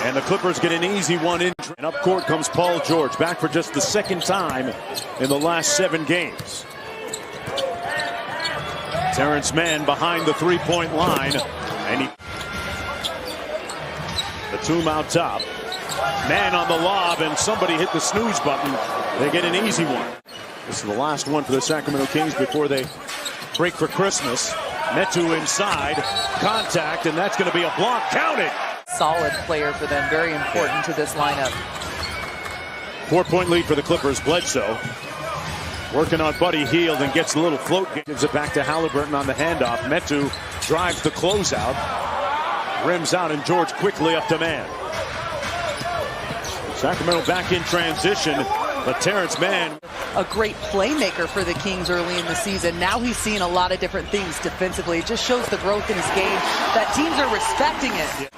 And the Clippers get an easy one in. And up court comes Paul George, back for just the second time in the last 7 games. Terrence Mann behind the three-point line. And Batum out top. Mann on the lob, and somebody hit the snooze button. They get an easy one. This is the last one for the Sacramento Kings before they break for Christmas. Metu inside, contact, and that's going to be a block. Counted. Solid player for them, very important to this lineup. 4-point lead for the Clippers. Bledsoe working on Buddy Hield and gets a little float. Gives it back to Halliburton on the handoff. Metu drives the closeout. Rims out, and George quickly up to Mann. Sacramento back in transition, but Terrence Mann. A great playmaker for the Kings early in the season. Now he's seeing a lot of different things defensively. It just shows the growth in his game that teams are respecting it.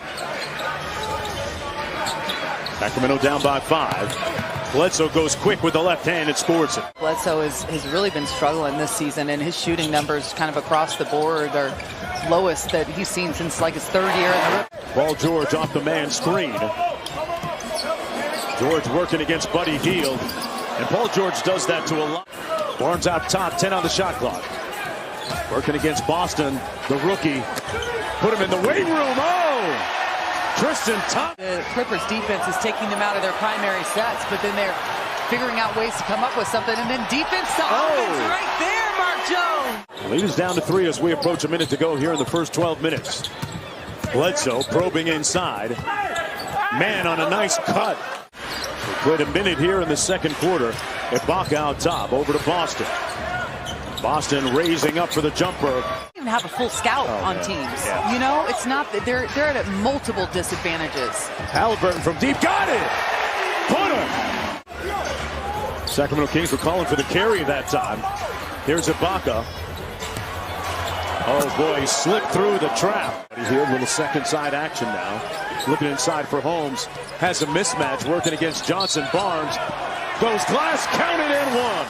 Sacramento down by 5. Bledsoe goes quick with the left hand and scores it. Bledsoe has really been struggling this season, and his shooting numbers kind of across the board are lowest that he's seen since like his 3rd year in the league. Paul George off the man screen. George working against Buddy Hield. And Paul George does that to a lot. Barnes out top, 10 on the shot clock. Working against Boston, the rookie. Put him in the weight room. Oh! Tristan Thompson. The Clippers defense is taking them out of their primary sets, but then they're figuring out ways to come up with something. And then defense to offense right there, Mark Jones. The lead is down to 3 as we approach a minute to go here in the first 12 minutes. Bledsoe probing inside. Mann on a nice cut. We played a minute here in the second quarter. Ibaka out top, over to Boston. Boston raising up for the jumper. Even have a full scout on teams. Yeah. You know, it's not that they're at multiple disadvantages. Halliburton from deep, got it! Put him! Sacramento Kings were calling for the carry that time. Here's Ibaka. Oh boy, he slipped through the trap. Here, a little second side action now. Looking inside for Holmes. Has a mismatch working against Johnson. Barnes goes glass, counted and 1.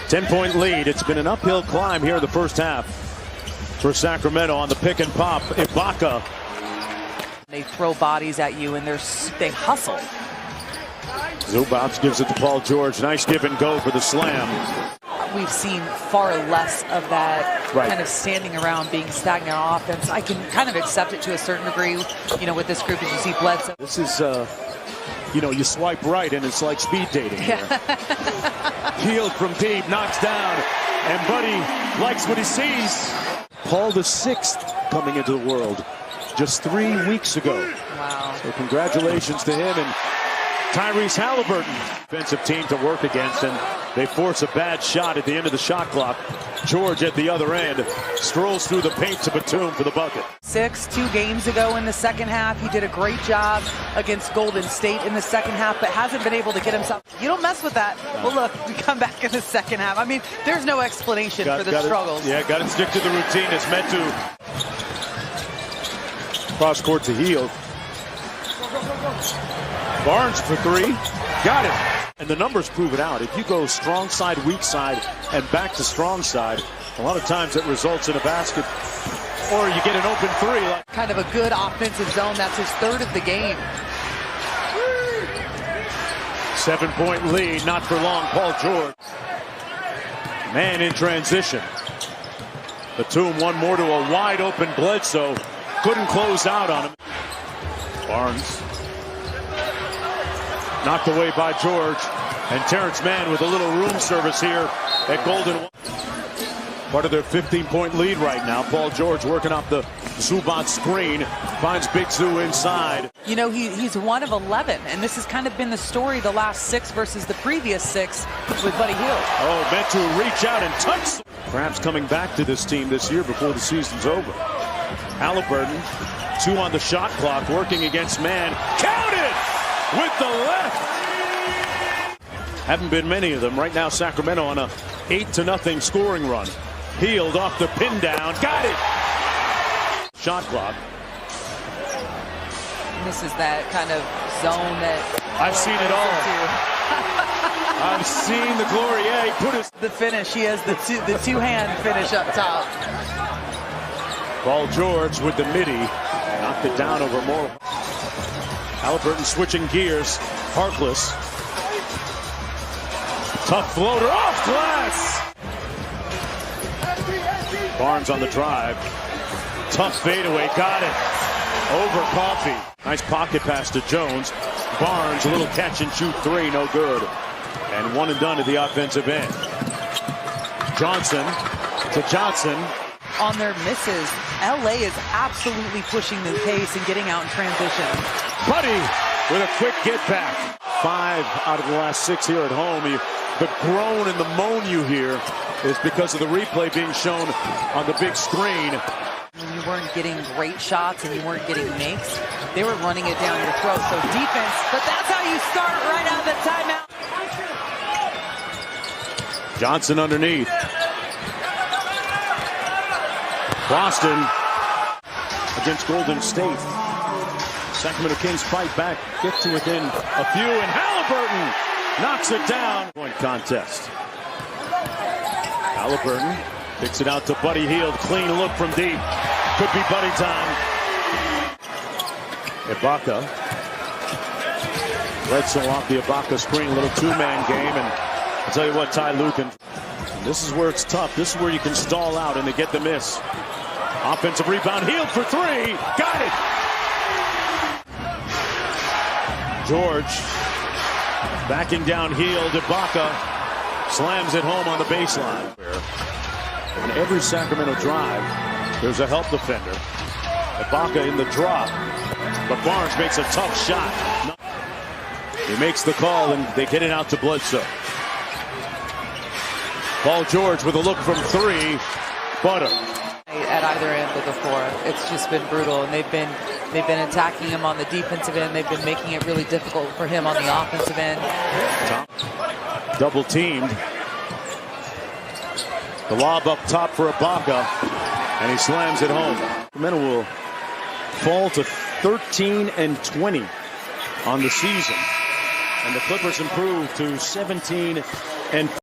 10-point lead. It's been an uphill climb here in the first half for Sacramento on the pick and pop. Ibaka. They throw bodies at you and they hustle. Zubac gives it to Paul George. Nice give and go for the slam. We've seen far less of that kind of standing around, being stagnant on offense. I can kind of accept it to a certain degree, you know, with this group as you see Bledsoe. This is, you know, you swipe right and it's like speed dating here. Hield from deep, knocks down, and Buddy likes what he sees. Paul VI coming into the world just 3 weeks ago. Wow. So congratulations to him and Tyrese Halliburton. Defensive team to work against, and they force a bad shot at the end of the shot clock. George at the other end strolls through the paint to Batum for the bucket. 2 games ago in the second half. He did a great job against Golden State in the second half, but hasn't been able to get himself. You don't mess with that. No. Well, look, we come back in the second half. I mean, there's no explanation for the struggles. Got to stick to the routine. It's meant to. Cross court to Hield. Barnes for 3. Got it. And the numbers prove it out. If you go strong side, weak side, and back to strong side, a lot of times it results in a basket or you get an open 3. Kind of a good offensive zone. That's his 3rd of the game. 7-point lead, not for long. Paul George. Man in transition. Batum, one more to a wide open Bledsoe. Couldn't close out on him. Barnes. Knocked away by George. And Terrence Mann with a little room service here at Golden. Part of their 15-point lead right now. Paul George working off the Zubac screen. Finds Big Zoo inside. You know, he's 1 of 11. And this has kind of been the story the last 6 versus the previous 6 with Buddy Hield. Oh, meant to reach out and touch. Perhaps coming back to this team this year before the season's over. Halliburton, 2 on the shot clock, working against Mann. Counted! With the left. Haven't been many of them. Right now, Sacramento on a 8-0 scoring run. Hield off the pin down. Got it. Shot clock. And this is that kind of zone that I've seen it all. I've seen the glory. Yeah, he put his the finish. He has the two-hand finish up top. Paul George with the midi. Knocked it down over more. Halliburton switching gears. Harkless. Tough floater off glass. Barnes on the drive. Tough fadeaway. Got it. Over Coffee. Nice pocket pass to Jones. Barnes, a little catch and shoot three. No good. And one and done at the offensive end. Johnson to Johnson. On their misses, LA is absolutely pushing the pace and getting out in transition. Buddy with a quick get back. 5 out of the last 6 here at home. The groan and the moan you hear is because of the replay being shown on the big screen. When you weren't getting great shots and you weren't getting makes, they were running it down your throat. So defense, but that's how you start right out of the timeout. Johnson underneath. Boston against Golden State. Sacramento Kings fight back, get to within a few, and Halliburton knocks it down. Point contest. Halliburton picks it out to Buddy Hield. Clean look from deep. Could be Buddy time. Ibaka. Bledsoe off the Ibaka screen. A little two-man game. And I'll tell you what, Ty Lucan. This is where it's tough. This is where you can stall out and they get the miss. Offensive rebound. Hield for three. Got it. George backing down Hield. Ibaka slams it home on the baseline. On every Sacramento drive, there's a help defender. Ibaka in the drop. But Barnes makes a tough shot. He makes the call and they get it out to Bledsoe. Paul George with a look from three. Butter. At either end of the floor, it's just been brutal, and they've been attacking him on the defensive end. They've been making it really difficult for him on the offensive end. Double teamed. The lob up top for Ibaka, and he slams it home. Sacramento will fall to 13-20 on the season, and the Clippers improve to 17-4.